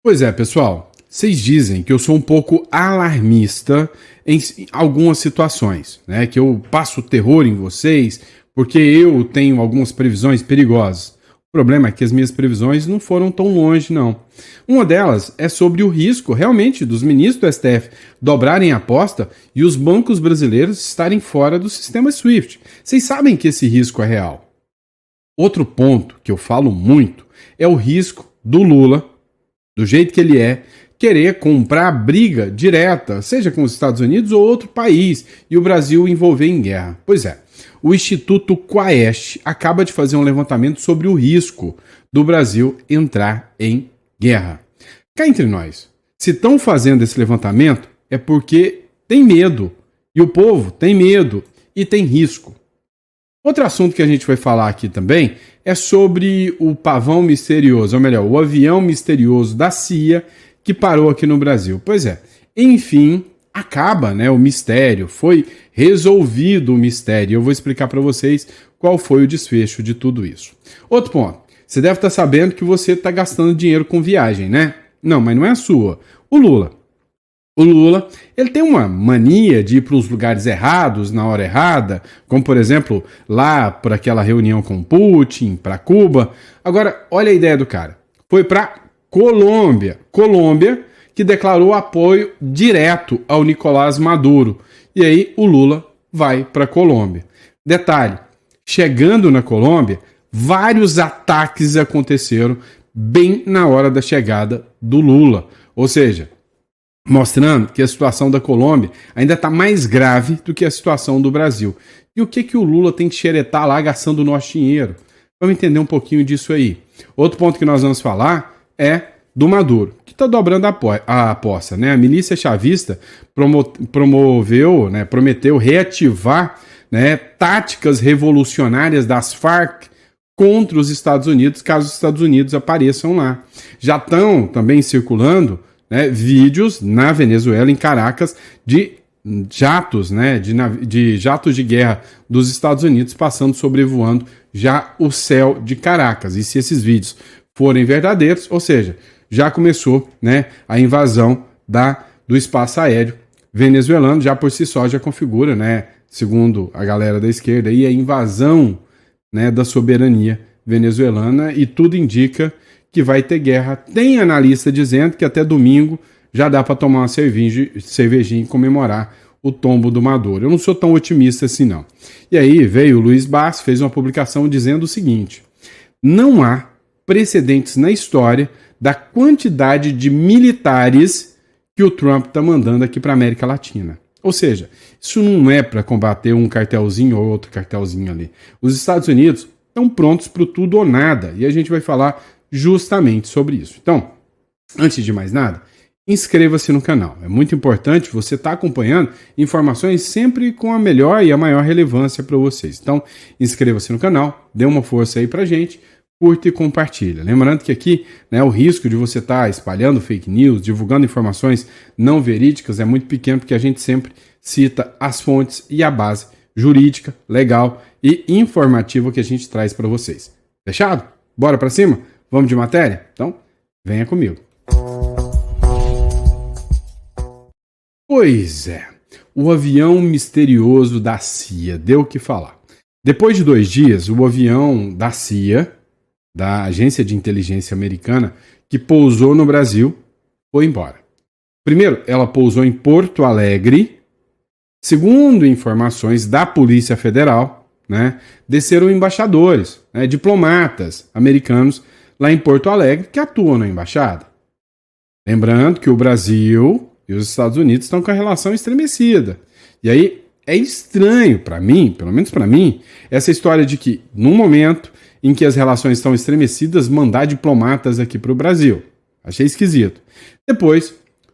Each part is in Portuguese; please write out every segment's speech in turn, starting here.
Pois é, pessoal. Vocês dizem que eu sou um pouco alarmista em algumas situações, né? Que eu passo terror em vocês porque eu tenho algumas previsões perigosas. O problema é que as minhas previsões não foram tão longe, não. Uma delas é sobre o risco, realmente, dos ministros do STF dobrarem a aposta e os bancos brasileiros estarem fora do sistema SWIFT. Vocês sabem que esse risco é real. Outro ponto que eu falo muito é o risco do Lula, do jeito que ele é, querer comprar briga direta, seja com os Estados Unidos ou outro país, e o Brasil envolver em guerra. Pois é, o Instituto Quaest acaba de fazer um levantamento sobre o risco do Brasil entrar em guerra. Cá entre nós, se estão fazendo esse levantamento é porque tem medo, e o povo tem medo e tem risco. Outro assunto que a gente vai falar aqui também é sobre o pavão misterioso, ou melhor, o avião misterioso da CIA que parou aqui no Brasil. Pois é, enfim, acaba, né, o mistério, foi resolvido o mistério. Eu vou explicar para vocês qual foi o desfecho de tudo isso. Outro ponto, você deve estar sabendo que você está gastando dinheiro com viagem, né? Não, mas não é a sua. O Lula, ele tem uma mania de ir para os lugares errados, na hora errada, como, por exemplo, lá para aquela reunião com Putin, para Cuba. Agora, olha a ideia do cara. Foi para Colômbia, que declarou apoio direto ao Nicolás Maduro. E aí o Lula vai para Colômbia. Detalhe, chegando na Colômbia, vários ataques aconteceram bem na hora da chegada do Lula. Ou seja, mostrando que a situação da Colômbia ainda está mais grave do que a situação do Brasil. E o que o Lula tem que xeretar lá gastando o nosso dinheiro? Vamos entender um pouquinho disso aí. Outro ponto que nós vamos falar é do Maduro, que está dobrando a aposta, né? A milícia chavista prometeu reativar, né, táticas revolucionárias das Farc contra os Estados Unidos, caso os Estados Unidos apareçam lá. Já estão também circulando, né, vídeos na Venezuela, em Caracas, de jatos, né, de jatos de guerra dos Estados Unidos passando, sobrevoando já o céu de Caracas. E se esses vídeos forem verdadeiros, ou seja, já começou, né, a invasão do espaço aéreo venezuelano, já por si só já configura, né, segundo a galera da esquerda, aí, a invasão, né, da soberania venezuelana, e tudo indica que vai ter guerra. Tem analista dizendo que até domingo já dá para tomar uma cervejinha e comemorar o tombo do Maduro. Eu não sou tão otimista assim, não. E aí veio o Luiz Barsi, fez uma publicação dizendo o seguinte: não há precedentes na história da quantidade de militares que o Trump está mandando aqui para a América Latina. Ou seja, isso não é para combater um cartelzinho ou outro cartelzinho ali. Os Estados Unidos estão prontos para o tudo ou nada, e a gente vai falar justamente sobre isso. Então, antes de mais nada, inscreva-se no canal. É muito importante você estar acompanhando informações sempre com a melhor e a maior relevância para vocês. Então, inscreva-se no canal, dê uma força aí pra gente, curta e compartilha. Lembrando que aqui, né, o risco de você estar espalhando fake news, divulgando informações não verídicas é muito pequeno, porque a gente sempre cita as fontes e a base jurídica, legal e informativa que a gente traz para vocês. Fechado? Bora para cima? Vamos de matéria? Então, venha comigo. Pois é, o avião misterioso da CIA deu o que falar. Depois de 2 dias, o avião da CIA, da Agência de Inteligência Americana, que pousou no Brasil, foi embora. Primeiro, ela pousou em Porto Alegre. Segundo informações da Polícia Federal, né, desceram embaixadores, né, diplomatas americanos lá em Porto Alegre que atuam na embaixada. Lembrando que o Brasil e os Estados Unidos estão com a relação estremecida. E aí é estranho para mim, pelo menos para mim, essa história de que, num momento em que as relações estão estremecidas, mandar diplomatas aqui para o Brasil. Achei esquisito. Depois,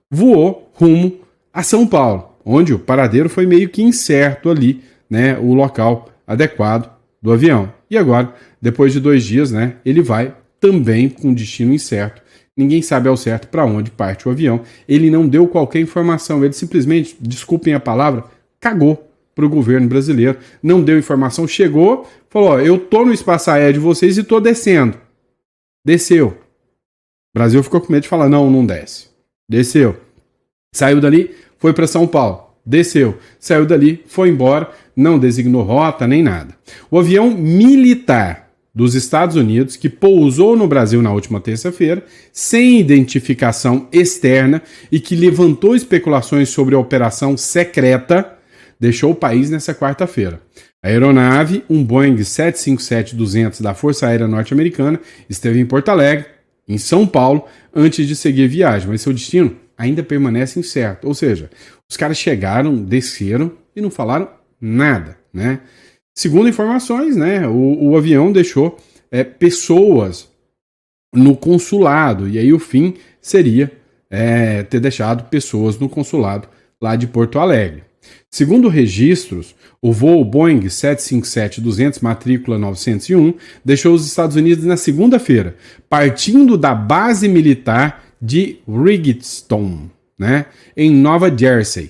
voou rumo a São Paulo, onde o paradeiro foi meio que incerto ali, né, o local adequado do avião. E agora, depois de 2 dias, né, ele vai também com destino incerto. Ninguém sabe ao certo para onde parte o avião. Ele não deu qualquer informação. Ele simplesmente, desculpem a palavra, cagou para o governo brasileiro. Não deu informação. Chegou, falou: ó, eu tô no espaço aéreo de vocês e tô descendo. Desceu. O Brasil ficou com medo de falar, não, não desce. Desceu. Saiu dali, foi para São Paulo. Desceu. Saiu dali, foi embora, não designou rota nem nada. O avião militar dos Estados Unidos, que pousou no Brasil na última terça-feira, sem identificação externa e que levantou especulações sobre a operação secreta, deixou o país nessa quarta-feira. A aeronave, um Boeing 757-200 da Força Aérea Norte-Americana, esteve em Porto Alegre, em São Paulo, antes de seguir viagem, mas seu destino ainda permanece incerto. Ou seja, os caras chegaram, desceram e não falaram nada, né? Segundo informações, né, o avião deixou pessoas no consulado, e aí o fim seria ter deixado pessoas no consulado lá de Porto Alegre. Segundo registros, o voo Boeing 757-200, matrícula 901, deixou os Estados Unidos na segunda-feira, partindo da base militar de Rigstone, né, em Nova Jersey.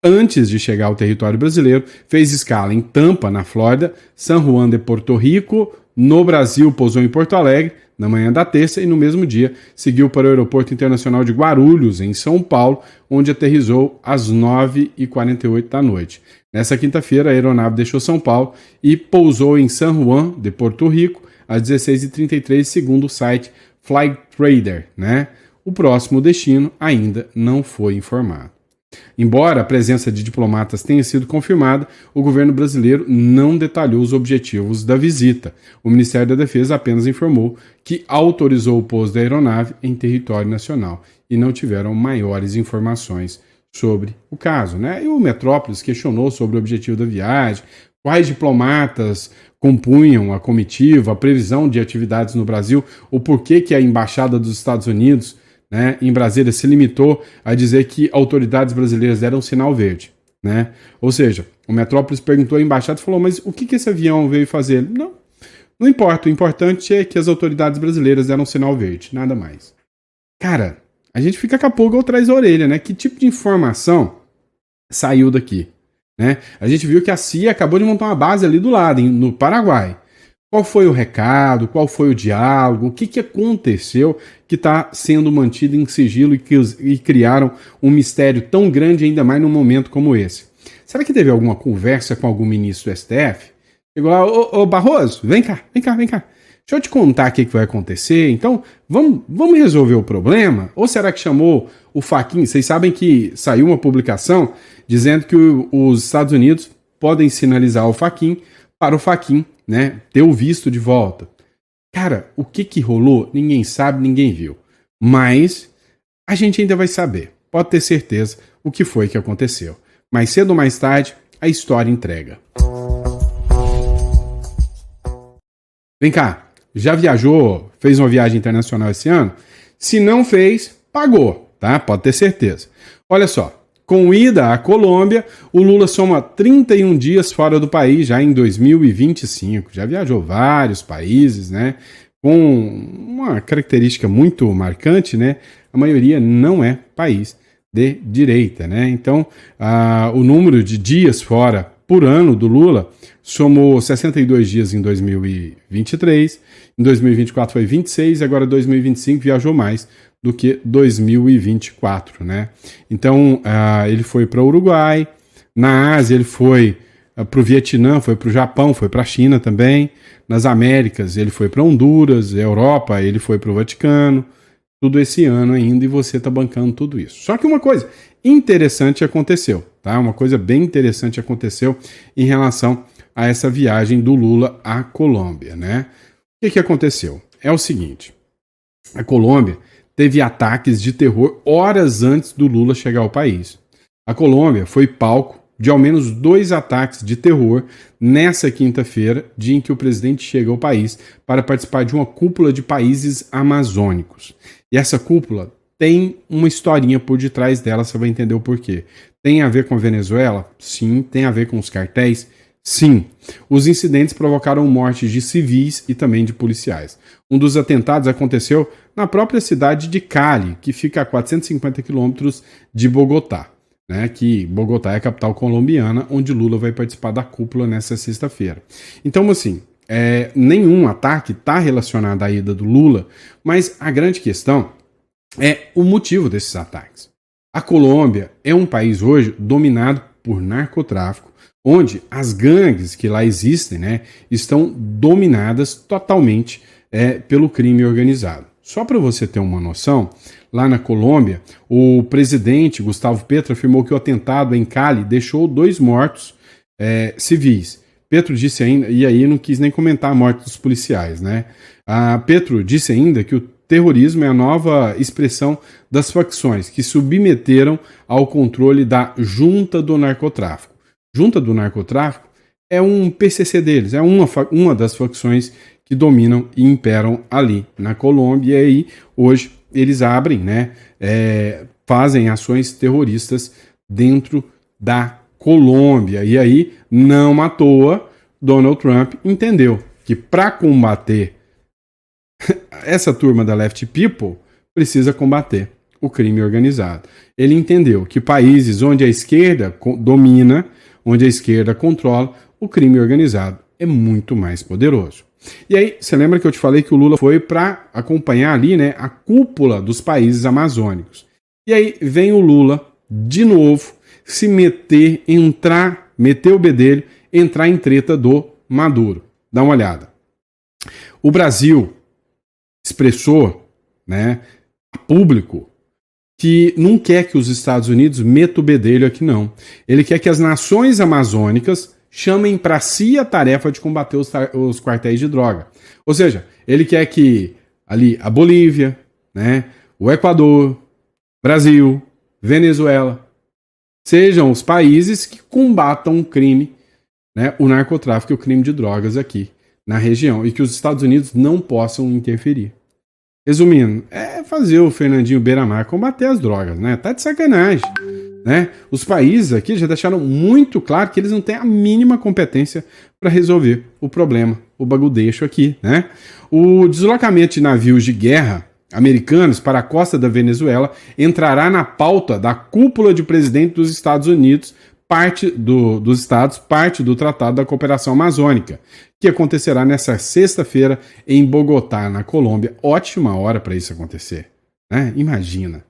Antes de chegar ao território brasileiro, fez escala em Tampa, na Flórida, San Juan de Porto Rico, no Brasil pousou em Porto Alegre, na manhã da terça, e no mesmo dia seguiu para o Aeroporto Internacional de Guarulhos, em São Paulo, onde aterrissou às 9h48 da noite. Nessa quinta-feira, a aeronave deixou São Paulo e pousou em San Juan de Porto Rico, às 16h33, segundo o site Flightradar, né? O próximo destino ainda não foi informado. Embora a presença de diplomatas tenha sido confirmada, o governo brasileiro não detalhou os objetivos da visita. O Ministério da Defesa apenas informou que autorizou o pouso da aeronave em território nacional e não tiveram maiores informações sobre o caso, né? E o Metrópolis questionou sobre o objetivo da viagem, quais diplomatas compunham a comitiva, a previsão de atividades no Brasil, o porquê que a Embaixada dos Estados Unidos, né, em Brasília, se limitou a dizer que autoridades brasileiras deram sinal verde, né? Ou seja, o Metrópolis perguntou à embaixada e falou, mas o que esse avião veio fazer? Não importa, o importante é que as autoridades brasileiras deram sinal verde, nada mais. Cara, a gente fica com a pulga atrás da orelha, né? Que tipo de informação saiu daqui, né? A gente viu que a CIA acabou de montar uma base ali do lado, no Paraguai. Qual foi o recado? Qual foi o diálogo? O que aconteceu que está sendo mantido em sigilo e criaram um mistério tão grande, ainda mais num momento como esse? Será que teve alguma conversa com algum ministro do STF? Chegou lá, ô Barroso, vem cá. Deixa eu te contar o que vai acontecer. Então, vamos resolver o problema? Ou será que chamou o Fachin? Vocês sabem que saiu uma publicação dizendo que os Estados Unidos podem sinalizar ao Fachin para o Fachin, né, ter o visto de volta. Cara, o que rolou, ninguém sabe, ninguém viu. Mas a gente ainda vai saber, pode ter certeza, o que foi que aconteceu. Mais cedo ou mais tarde, a história entrega. Vem cá, já viajou, fez uma viagem internacional esse ano? Se não fez, pagou, tá? Pode ter certeza. Olha só. Com ida à Colômbia, o Lula soma 31 dias fora do país já em 2025. Já viajou vários países, né? Com uma característica muito marcante, né? A maioria não é país de direita, né? Então, o número de dias fora por ano do Lula somou 62 dias em 2023, em 2024 foi 26, agora 2025 viajou mais do que 2024, né? Então, ele foi para o Uruguai, na Ásia ele foi para o Vietnã, foi para o Japão, foi para a China também, nas Américas ele foi para Honduras, Europa ele foi para o Vaticano, tudo esse ano ainda, e você está bancando tudo isso. Só que uma coisa interessante aconteceu, tá? Uma coisa bem interessante aconteceu em relação a essa viagem do Lula à Colômbia, né? O que aconteceu? É o seguinte, a Colômbia teve ataques de terror horas antes do Lula chegar ao país. A Colômbia foi palco de ao menos 2 ataques de terror nessa quinta-feira, dia em que o presidente chega ao país para participar de uma cúpula de países amazônicos. E essa cúpula tem uma historinha por detrás dela, você vai entender o porquê. Tem a ver com a Venezuela? Sim. Tem a ver com os cartéis? Sim. Os incidentes provocaram mortes de civis e também de policiais. Um dos atentados aconteceu na própria cidade de Cali, que fica a 450 quilômetros de Bogotá, né? Que Bogotá é a capital colombiana, onde Lula vai participar da cúpula nessa sexta-feira. Então, assim, nenhum ataque está relacionado à ida do Lula, mas a grande questão é o motivo desses ataques. A Colômbia é um país hoje dominado por narcotráfico, onde as gangues que lá existem, né, estão dominadas totalmente pelo crime organizado. Só para você ter uma noção, lá na Colômbia, o presidente Gustavo Petro afirmou que o atentado em Cali deixou 2 mortos civis. Petro disse ainda, e aí não quis nem comentar a morte dos policiais, né? Petro disse ainda que o terrorismo é a nova expressão das facções que submeteram ao controle da Junta do Narcotráfico. Junta do Narcotráfico é um PCC deles, é uma das facções que dominam e imperam ali na Colômbia, e aí hoje eles abrem, né, fazem ações terroristas dentro da Colômbia. E aí, não à toa, Donald Trump entendeu que para combater essa turma da Left People, precisa combater o crime organizado. Ele entendeu que países onde a esquerda domina, onde a esquerda controla, o crime organizado é muito mais poderoso. E aí, você lembra que eu te falei que o Lula foi para acompanhar ali, né, a cúpula dos países amazônicos. E aí vem o Lula, de novo, se meter o bedelho, entrar em treta do Maduro. Dá uma olhada. O Brasil expressou, né, a público que não quer que os Estados Unidos metam o bedelho aqui, não. Ele quer que as nações amazônicas chamem para si a tarefa de combater os quartéis de droga. Ou seja, ele quer que ali a Bolívia, né, o Equador, Brasil, Venezuela, sejam os países que combatam o crime, né, o narcotráfico e o crime de drogas aqui na região, e que os Estados Unidos não possam interferir. Resumindo, é fazer o Fernandinho Beiramar combater as drogas, né? Tá de sacanagem, né? Os países aqui já deixaram muito claro que eles não têm a mínima competência para resolver o problema, o bagudeixo aqui, né? O deslocamento de navios de guerra americanos para a costa da Venezuela entrará na pauta da cúpula de presidente dos Estados Unidos, parte do Tratado da Cooperação Amazônica, que acontecerá nessa sexta-feira em Bogotá, na Colômbia. Ótima hora para isso acontecer, né? Imagina.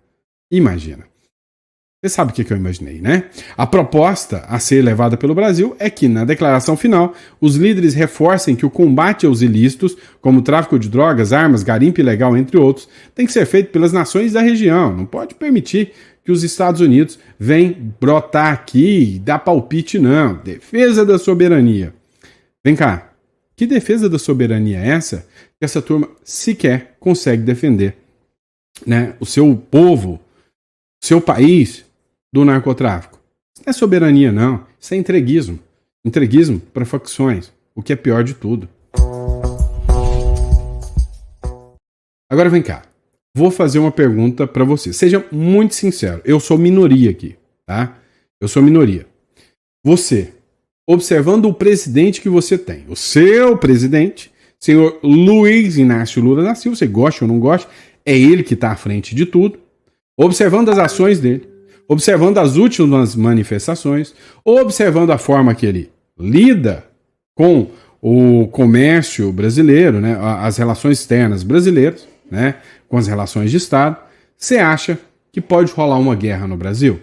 Você sabe o que eu imaginei, né? A proposta a ser levada pelo Brasil é que, na declaração final, os líderes reforcem que o combate aos ilícitos, como tráfico de drogas, armas, garimpo ilegal, entre outros, tem que ser feito pelas nações da região. Não pode permitir que os Estados Unidos venham brotar aqui e dar palpite, não. Defesa da soberania. Vem cá, que defesa da soberania é essa que essa turma sequer consegue defender, né, o seu povo, o seu país do narcotráfico? Isso não é soberania, não. Isso é entreguismo. Entreguismo para facções, o que é pior de tudo. Agora vem cá. Vou fazer uma pergunta para você. Seja muito sincero. Eu sou minoria aqui, tá? Eu sou minoria. Você, observando o presidente que você tem, o seu presidente, senhor Luiz Inácio Lula da Silva, você gosta ou não gosta, é ele que está à frente de tudo, observando as ações dele, observando as últimas manifestações, observando a forma que ele lida com o comércio brasileiro, né, as relações externas brasileiras, né, com as relações de Estado, você acha que pode rolar uma guerra no Brasil?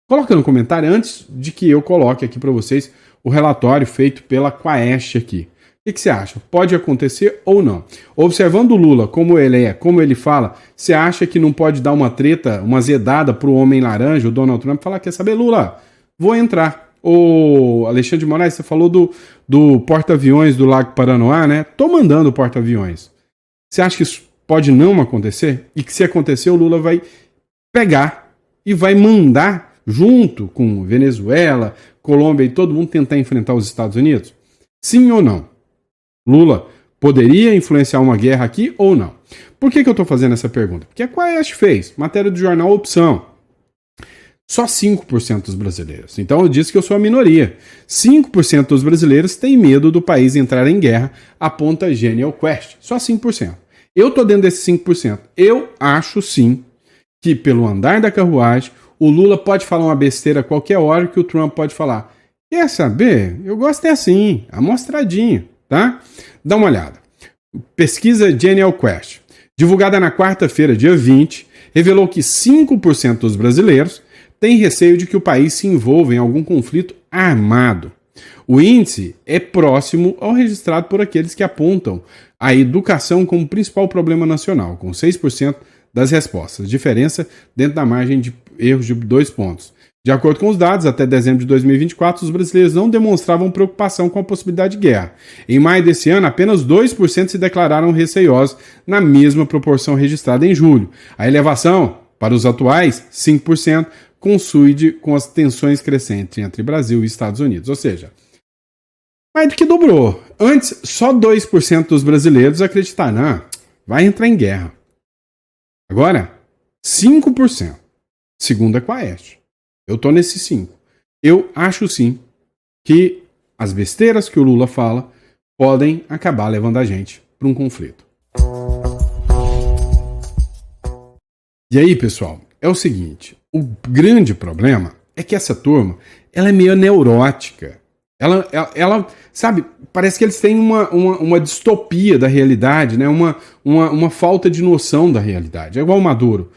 Coloca no comentário antes de que eu coloque aqui para vocês o relatório feito pela Quaest aqui. O que você acha? Pode acontecer ou não? Observando o Lula, como ele é, como ele fala, você acha que não pode dar uma treta, uma zedada pro homem laranja, o Donald Trump, falar, quer saber, Lula, vou entrar. O Alexandre de Moraes, você falou do porta-aviões do Lago Paranoá, né? Tô mandando o porta-aviões. Você acha que isso pode não acontecer? E que se acontecer, o Lula vai pegar e vai mandar junto com Venezuela, Colômbia e todo mundo tentar enfrentar os Estados Unidos? Sim ou não? Lula poderia influenciar uma guerra aqui ou não? Por que eu estou fazendo essa pergunta? Porque a Quaest fez, matéria do jornal Opção. Só 5% dos brasileiros. Então eu disse que eu sou a minoria. 5% dos brasileiros têm medo do país entrar em guerra, aponta a Genial Quest. Só 5%. Eu estou dentro desses 5%. Eu acho sim que, pelo andar da carruagem, o Lula pode falar uma besteira a qualquer hora que o Trump pode falar. Quer saber? Eu gosto é assim, amostradinho, tá? Dá uma olhada. Pesquisa Genial Quest, divulgada na quarta-feira, dia 20, revelou que 5% dos brasileiros têm receio de que o país se envolva em algum conflito armado. O índice é próximo ao registrado por aqueles que apontam a educação como principal problema nacional, com 6% das respostas, diferença dentro da margem de erros de 2 pontos. De acordo com os dados, até dezembro de 2024, os brasileiros não demonstravam preocupação com a possibilidade de guerra. Em maio desse ano, apenas 2% se declararam receiosos, na mesma proporção registrada em julho. A elevação, para os atuais, 5%, coincide com as tensões crescentes entre Brasil e Estados Unidos. Ou seja, mais do que dobrou. Antes, só 2% dos brasileiros acreditaram, vai entrar em guerra. Agora, 5%, segundo a Quaest. Eu tô nesse 5%. Eu acho sim que as besteiras que o Lula fala podem acabar levando a gente para um conflito. E aí, pessoal, é o seguinte, o grande problema é que essa turma, ela é meio neurótica. Ela sabe, parece que eles têm uma distopia da realidade, né? uma falta de noção da realidade. É igual o Maduro.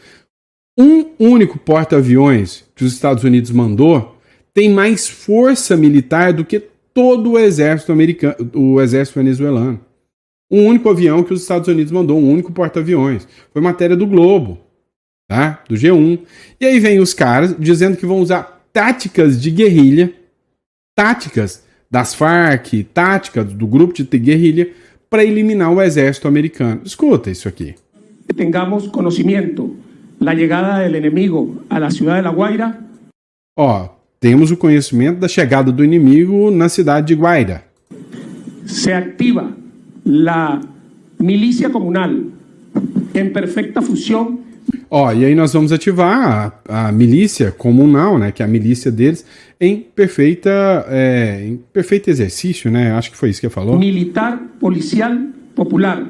Um único porta-aviões que os Estados Unidos mandou tem mais força militar do que todo o exército americano, o exército venezuelano. Um único avião que os Estados Unidos mandou, um único porta-aviões. Foi matéria do Globo, tá? Do G1. E aí vem os caras dizendo que vão usar táticas de guerrilha, táticas das Farc, táticas do grupo de guerrilha para eliminar o exército americano. Escuta isso aqui. Tengamos conhecimento la llegada del enemigo a la ciudad de La Guaira. Temos o conhecimento da chegada do inimigo na cidade de Guaira. Se activa la milícia comunal em perfeita fusão. E aí nós vamos ativar a milícia comunal, né, que é a milícia deles, em perfeito exercício, né? Acho que foi isso que ele falou. Militar, policial, popular.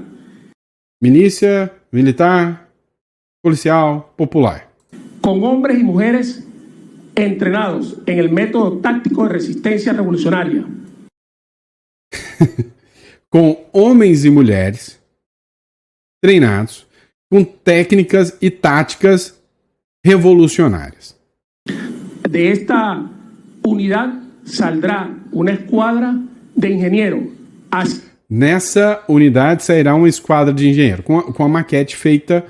Milícia, militar, policial, popular. Com homens e mulheres entrenados em el método táctico de resistência revolucionária. Com homens e mulheres treinados com técnicas e táticas revolucionárias. De esta unidade saldrá uma esquadra de engenheiros. Nessa unidade sairá uma esquadra de engenheiro, com a maquete feita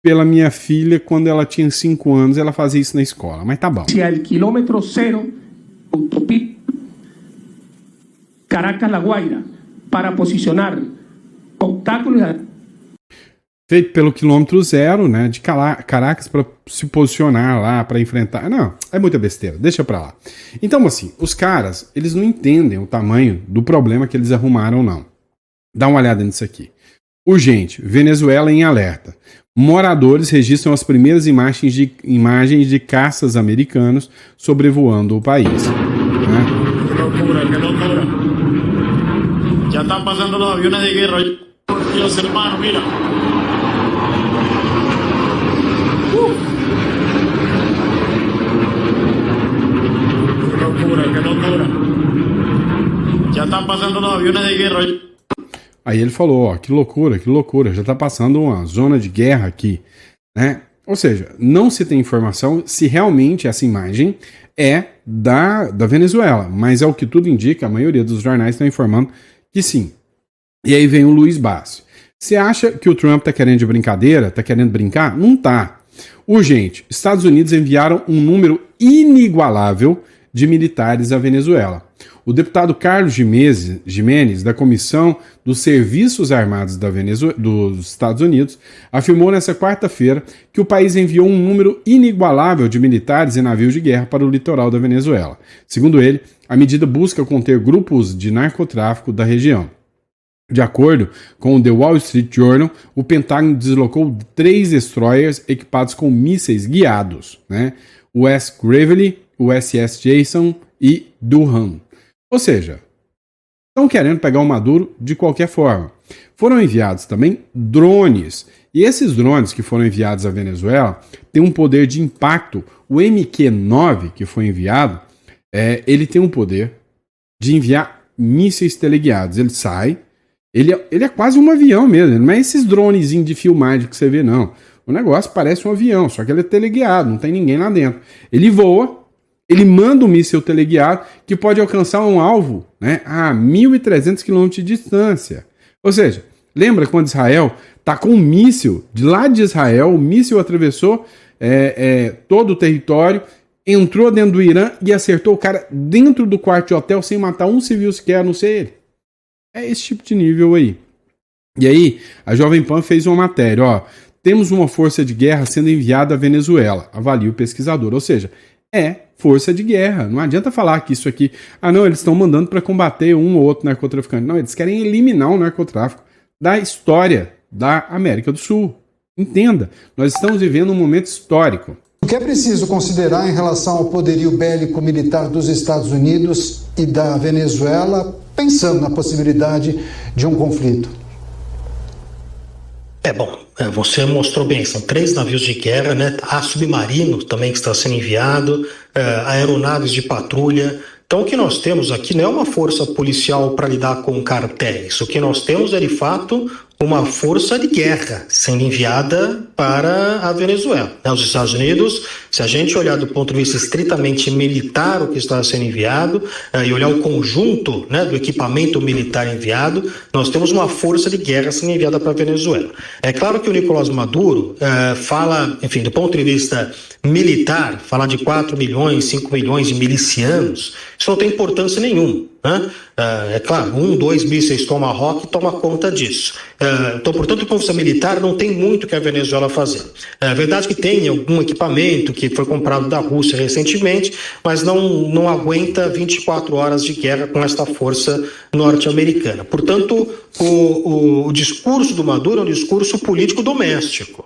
pela minha filha quando ela tinha 5 anos. Ela fazia isso na escola, mas tá bom. Se al quilômetro zero, autopista Caracas-La Guaira, para posicionar obstáculos. Feito pelo quilômetro zero, né, de Caracas, para se posicionar lá, para enfrentar. Não, é muita besteira, deixa pra lá. Então, assim, os caras, eles não entendem o tamanho do problema que eles arrumaram, não. Dá uma olhada nisso aqui. Urgente, Venezuela em alerta. Moradores registram as primeiras imagens de caças americanos sobrevoando o país. Né? Que loucura, que loucura. Já estão passando os aviões de guerra. Meus irmãos, mira. Que loucura, que loucura. Já estão passando os aviões de guerra. Aí ele falou, que loucura, já está passando uma zona de guerra aqui, né? Ou seja, não se tem informação se realmente essa imagem é da Venezuela, mas é o que tudo indica, a maioria dos jornais estão informando que sim. E aí vem o Luiz Bassi. Você acha que o Trump está querendo de brincadeira? Está querendo brincar? Não tá. Urgente, Estados Unidos enviaram um número inigualável de militares à Venezuela. O deputado Carlos Gimenez, da Comissão dos Serviços Armados dos Estados Unidos, afirmou nesta quarta-feira que o país enviou um número inigualável de militares e navios de guerra para o litoral da Venezuela. Segundo ele, a medida busca conter grupos de narcotráfico da região. De acordo com o The Wall Street Journal, o Pentágono deslocou 3 destroyers equipados com mísseis guiados, né? O S. Gravely, o SS Jason e Durham. Ou seja, estão querendo pegar o Maduro de qualquer forma. Foram enviados também drones. E esses drones que foram enviados à Venezuela têm um poder de impacto. O MQ-9 que foi enviado, ele tem um poder de enviar mísseis teleguiados. Ele sai, ele é quase um avião mesmo, não é esses dronezinhos de filmagem que você vê, não. O negócio parece um avião, só que ele é teleguiado, não tem ninguém lá dentro. Ele voa, ele manda um míssil teleguiado que pode alcançar um alvo, né, a 1.300 km de distância. Ou seja, lembra quando Israel tacou um míssil de lá de Israel, o míssil atravessou todo o território, entrou dentro do Irã e acertou o cara dentro do quarto de hotel sem matar um civil sequer, a não ser ele. É esse tipo de nível aí. E aí, a Jovem Pan fez uma matéria, ó, temos uma força de guerra sendo enviada à Venezuela, avalia o pesquisador, ou seja, força de guerra. Não adianta falar que isso aqui, não, eles estão mandando para combater um ou outro narcotraficante. Não, eles querem eliminar o narcotráfico da história da América do Sul. Entenda, nós estamos vivendo um momento histórico. O que é preciso considerar em relação ao poderio bélico militar dos Estados Unidos e da Venezuela, pensando na possibilidade de um conflito? Você mostrou bem, são 3 navios de guerra, né? Há submarino também que está sendo enviado, aeronaves de patrulha. Então o que nós temos aqui não é uma força policial para lidar com cartéis, o que nós temos é de fato uma força de guerra sendo enviada para a Venezuela. Os Estados Unidos, se a gente olhar do ponto de vista estritamente militar o que está sendo enviado e olhar o conjunto, né, do equipamento militar enviado, nós temos uma força de guerra sendo enviada para a Venezuela. É claro que o Nicolás Maduro fala, enfim, do ponto de vista militar, falar de 4 milhões, 5 milhões de milicianos, isso não tem importância nenhuma. É claro, 1, 2 mísseis Tomahawk toma conta disso. Então, portanto, do ponto de vista militar, não tem muito que a Venezuela fazer. É verdade que tem algum equipamento que foi comprado da Rússia recentemente, mas não aguenta 24 horas de guerra com esta força norte-americana. Portanto, o discurso do Maduro é um discurso político doméstico.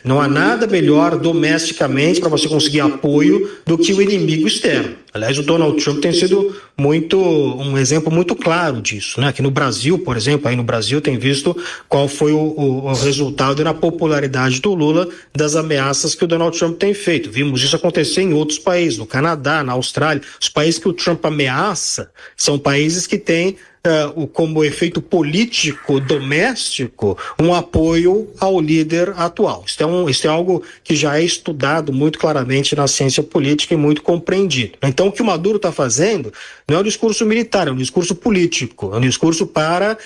Não há nada melhor domesticamente para você conseguir apoio do que o inimigo externo. Aliás, o Donald Trump tem sido um exemplo muito claro disso, né? Aqui no Brasil, por exemplo, aí no Brasil tem visto qual foi o resultado na popularidade do Lula das ameaças que o Donald Trump tem feito. Vimos isso acontecer em outros países, no Canadá, na Austrália. Os países que o Trump ameaça são países que têm como efeito político doméstico um apoio ao líder atual. Isso é algo que já é estudado muito claramente na ciência política e muito compreendido. Então o que o Maduro está fazendo não é um discurso militar, é um discurso político, é um discurso para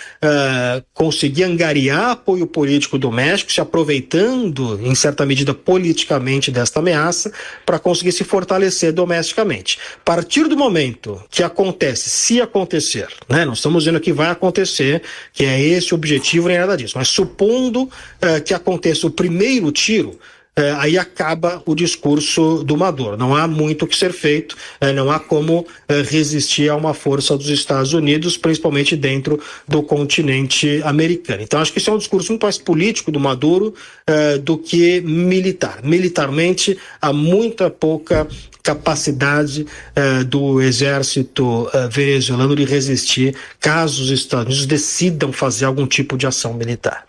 conseguir angariar apoio político doméstico, se aproveitando em certa medida politicamente desta ameaça para conseguir se fortalecer domesticamente. A partir do momento que acontece, se acontecer, né, nós estamos dizendo que vai acontecer, que é esse o objetivo, nem nada disso. Mas supondo que aconteça o primeiro tiro, aí acaba o discurso do Maduro. Não há muito o que ser feito, não há como resistir a uma força dos Estados Unidos, principalmente dentro do continente americano. Então acho que isso é um discurso muito mais político do Maduro do que militar. Militarmente há muita pouca capacidade do exército venezuelano de resistir caso os Estados Unidos decidam fazer algum tipo de ação militar.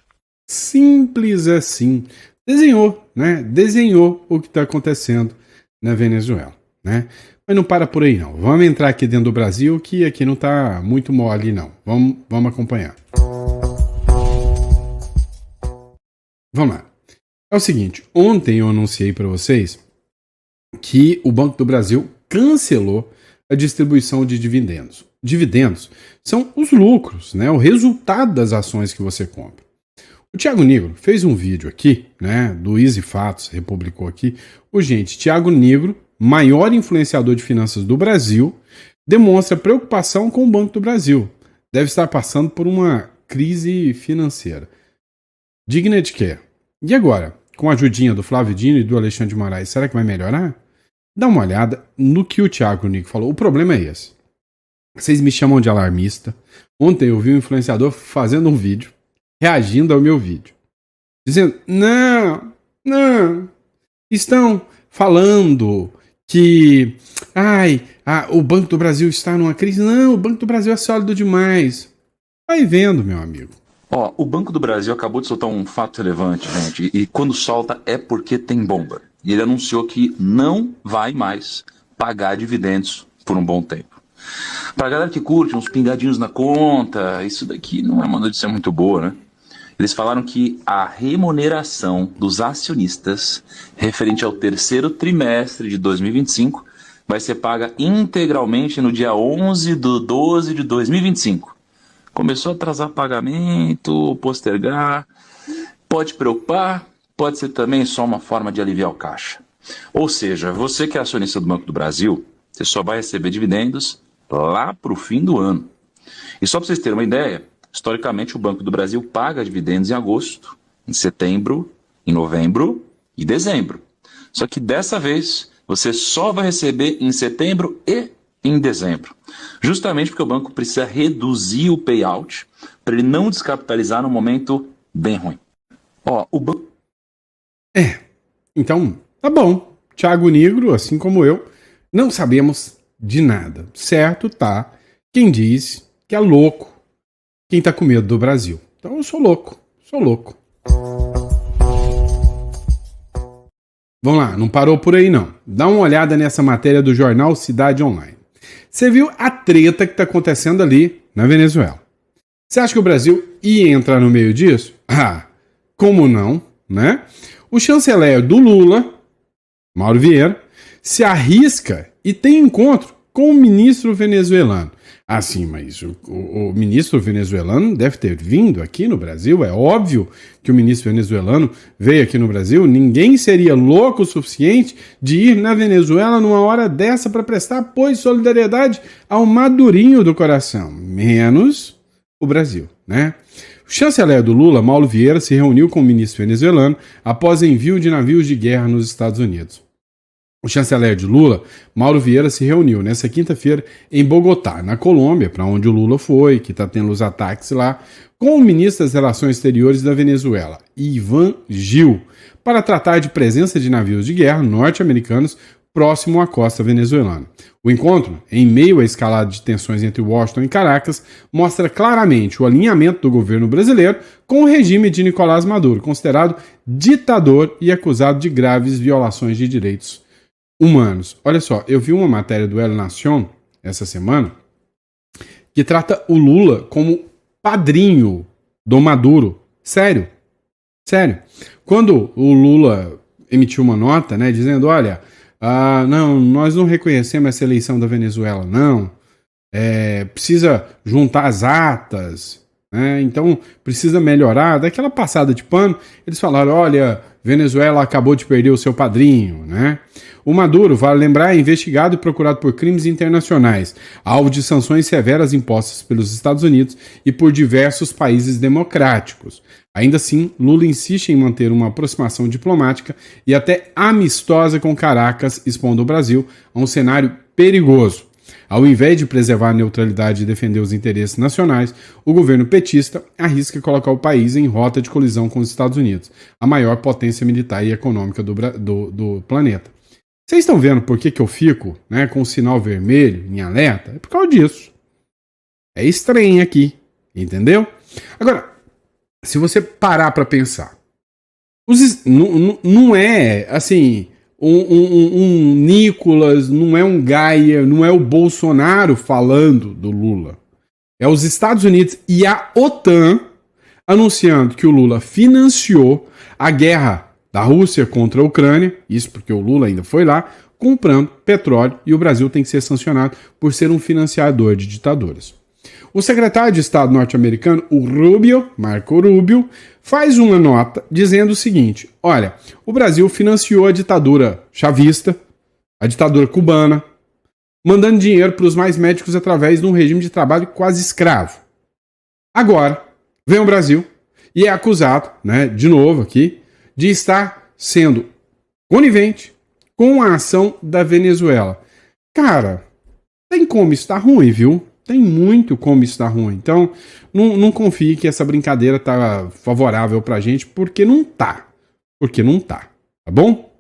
Simples assim. Desenhou, né? Desenhou o que está acontecendo na Venezuela, né? Mas não para por aí, não. Vamos entrar aqui dentro do Brasil, que aqui não está muito mole, não. Vamos acompanhar. Vamos lá. É o seguinte, ontem eu anunciei para vocês que o Banco do Brasil cancelou a distribuição de dividendos. Dividendos são os lucros, né? O resultado das ações que você compra. O Thiago Negro fez um vídeo aqui, né? Do Easy Fatos, republicou aqui. Thiago Negro, maior influenciador de finanças do Brasil, demonstra preocupação com o Banco do Brasil. Deve estar passando por uma crise financeira. Digna de quê? E agora? Com a ajudinha do Flávio Dino e do Alexandre de Moraes, será que vai melhorar? Dá uma olhada no que o Thiago Negro falou. O problema é esse. Vocês me chamam de alarmista. Ontem eu vi um influenciador fazendo um vídeo, reagindo ao meu vídeo, dizendo, não, estão falando que o Banco do Brasil está numa crise. Não, o Banco do Brasil é sólido demais. Vai vendo, meu amigo. O Banco do Brasil acabou de soltar um fato relevante, gente, e quando solta é porque tem bomba. E ele anunciou que não vai mais pagar dividendos por um bom tempo. Para a galera que curte uns pingadinhos na conta, isso daqui não é uma notícia muito boa, né? Eles falaram que a remuneração dos acionistas referente ao terceiro trimestre de 2025 vai ser paga integralmente no dia 11/12 de 2025. Começou a atrasar pagamento, postergar, pode preocupar, pode ser também só uma forma de aliviar o caixa. Ou seja, você que é acionista do Banco do Brasil, você só vai receber dividendos lá para o fim do ano. E só para vocês terem uma ideia, historicamente o Banco do Brasil paga dividendos em agosto, em setembro, em novembro e dezembro. Só que dessa vez você só vai receber em setembro e em dezembro. Justamente porque o banco precisa reduzir o payout para ele não descapitalizar num momento bem ruim. Ó, o banco... Então, tá bom. Thiago Nigro, assim como eu, não sabemos de nada. Certo, tá. Quem diz que é louco, quem tá com medo do Brasil. Então eu sou louco. Vamos lá, não parou por aí não. Dá uma olhada nessa matéria do jornal Cidade Online. Você viu a treta que tá acontecendo ali na Venezuela. Você acha que o Brasil ia entrar no meio disso? Ah, como não, né? O chanceler do Lula, Mauro Vieira, se arrisca e tem encontro com o ministro venezuelano. Assim, mas o ministro venezuelano deve ter vindo aqui no Brasil. É óbvio que o ministro venezuelano veio aqui no Brasil. Ninguém seria louco o suficiente de ir na Venezuela numa hora dessa para prestar apoio e solidariedade ao Madurinho do coração. Menos o Brasil, né? O chanceler do Lula, Mauro Vieira, se reuniu com o ministro venezuelano após envio de navios de guerra nos Estados Unidos. O chanceler de Lula, Mauro Vieira, se reuniu nesta quinta-feira em Bogotá, na Colômbia, para onde o Lula foi, que está tendo os ataques lá, com o ministro das Relações Exteriores da Venezuela, Ivan Gil, para tratar de presença de navios de guerra norte-americanos próximo à costa venezuelana. O encontro, em meio à escalada de tensões entre Washington e Caracas, mostra claramente o alinhamento do governo brasileiro com o regime de Nicolás Maduro, considerado ditador e acusado de graves violações de direitos humanos. Olha só, eu vi uma matéria do El Nación essa semana que trata o Lula como padrinho do Maduro. Sério. Quando o Lula emitiu uma nota, né, dizendo, olha, não, nós não reconhecemos essa eleição da Venezuela, não. Precisa juntar as atas, né, então precisa melhorar. Daquela passada de pano, eles falaram, olha, Venezuela acabou de perder o seu padrinho, né? O Maduro, vale lembrar, é investigado e procurado por crimes internacionais, alvo de sanções severas impostas pelos Estados Unidos e por diversos países democráticos. Ainda assim, Lula insiste em manter uma aproximação diplomática e até amistosa com Caracas, expondo o Brasil a um cenário perigoso. Ao invés de preservar a neutralidade e defender os interesses nacionais, o governo petista arrisca colocar o país em rota de colisão com os Estados Unidos, a maior potência militar e econômica do planeta. Vocês estão vendo por que eu fico, né, com o sinal vermelho em alerta? É por causa disso. É estranho aqui, entendeu? Agora, se você parar para pensar, não é assim... Um Nicolas, não é um Gaia, não é o Bolsonaro falando do Lula. É os Estados Unidos e a OTAN anunciando que o Lula financiou a guerra da Rússia contra a Ucrânia, isso porque o Lula ainda foi lá, comprando petróleo, e o Brasil tem que ser sancionado por ser um financiador de ditaduras. O secretário de Estado norte-americano, o Marco Rubio, faz uma nota dizendo o seguinte, olha, o Brasil financiou a ditadura chavista, a ditadura cubana, mandando dinheiro para os mais médicos através de um regime de trabalho quase escravo. Agora, vem o Brasil e é acusado, né, de novo aqui, de estar sendo conivente com a ação da Venezuela. Cara, tem como estar ruim, viu? Tem muito como estar ruim. Então, não confie que essa brincadeira tá favorável pra gente, porque não tá. Tá bom?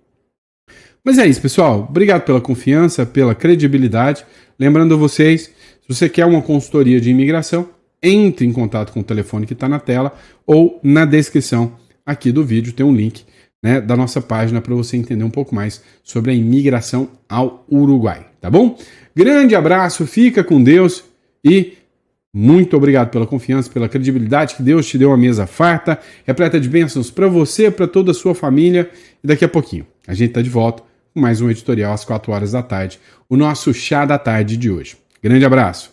Mas é isso, pessoal. Obrigado pela confiança, pela credibilidade. Lembrando a vocês, se você quer uma consultoria de imigração, entre em contato com o telefone que está na tela ou na descrição aqui do vídeo tem um link, né, da nossa página para você entender um pouco mais sobre a imigração ao Uruguai, tá bom? Grande abraço, fica com Deus e Muito obrigado pela confiança, pela credibilidade, que Deus te deu uma mesa farta, repleta de bênçãos para você, para toda a sua família. E daqui a pouquinho a gente está de volta com mais um editorial às 4 horas da tarde, o nosso Chá da Tarde de hoje. Grande abraço.